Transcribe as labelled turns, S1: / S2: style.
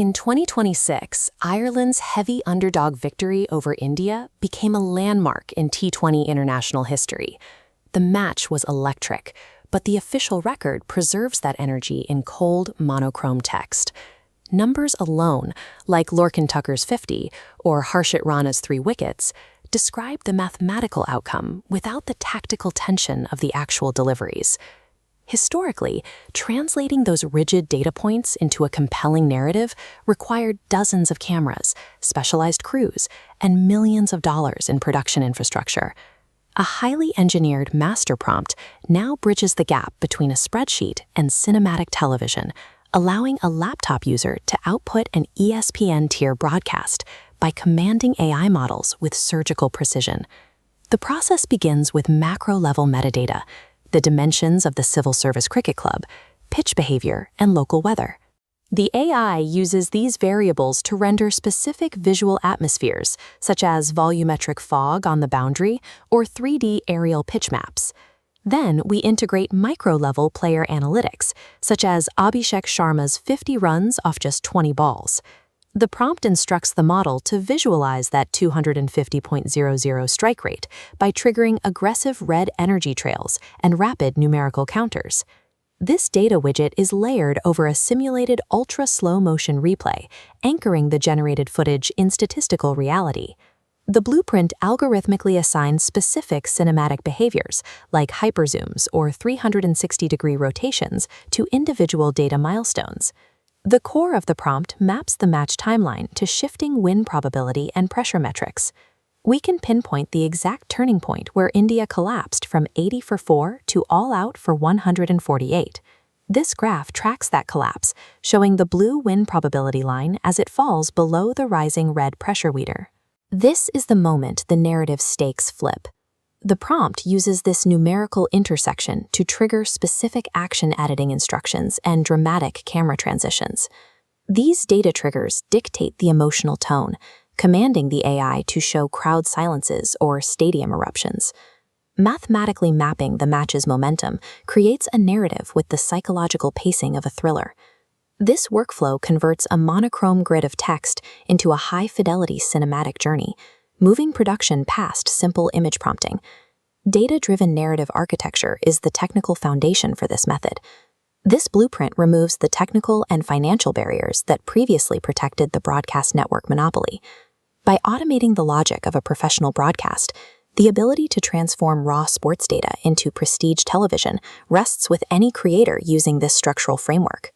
S1: In 2026, Ireland's heavy underdog victory over India became a landmark in T20 international history. The match was electric, but the official record preserves that energy in cold, monochrome text. Numbers alone, like Lorcan Tucker's 50 or Harshit Rana's 3 wickets, describe the mathematical outcome without the tactical tension of the actual deliveries. Historically, translating those rigid data points into a compelling narrative required dozens of cameras, specialized crews, and millions of dollars in production infrastructure. A highly engineered master prompt now bridges the gap between a spreadsheet and cinematic television, allowing a laptop user to output an ESPN-tier broadcast by commanding AI models with surgical precision. The process begins with macro-level metadata, the dimensions of the Civil Service Cricket Club, pitch behavior, and local weather. The AI uses these variables to render specific visual atmospheres, such as volumetric fog on the boundary or 3D aerial pitch maps. Then we integrate micro-level player analytics, such as Abhishek Sharma's 50 runs off just 20 balls. The prompt instructs the model to visualize that 250.00 strike rate by triggering aggressive red energy trails and rapid numerical counters. This data widget is layered over a simulated ultra-slow motion replay, anchoring the generated footage in statistical reality. The blueprint algorithmically assigns specific cinematic behaviors, like hyperzooms or 360-degree rotations, to individual data milestones. The core of the prompt maps the match timeline to shifting win probability and pressure metrics. We can pinpoint the exact turning point where India collapsed from 80 for 4 to all out for 148. This graph tracks that collapse, showing the blue win probability line as it falls below the rising red pressure meter. This is the moment the narrative stakes flip. The prompt uses this numerical intersection to trigger specific action editing instructions and dramatic camera transitions. These data triggers dictate the emotional tone, commanding the AI to show crowd silences or stadium eruptions. Mathematically mapping the match's momentum creates a narrative with the psychological pacing of a thriller. This workflow converts a monochrome grid of text into a high-fidelity cinematic journey, moving production past simple image prompting. Data-driven narrative architecture is the technical foundation for this method. This blueprint removes the technical and financial barriers that previously protected the broadcast network monopoly. By automating the logic of a professional broadcast, the ability to transform raw sports data into prestige television rests with any creator using this structural framework.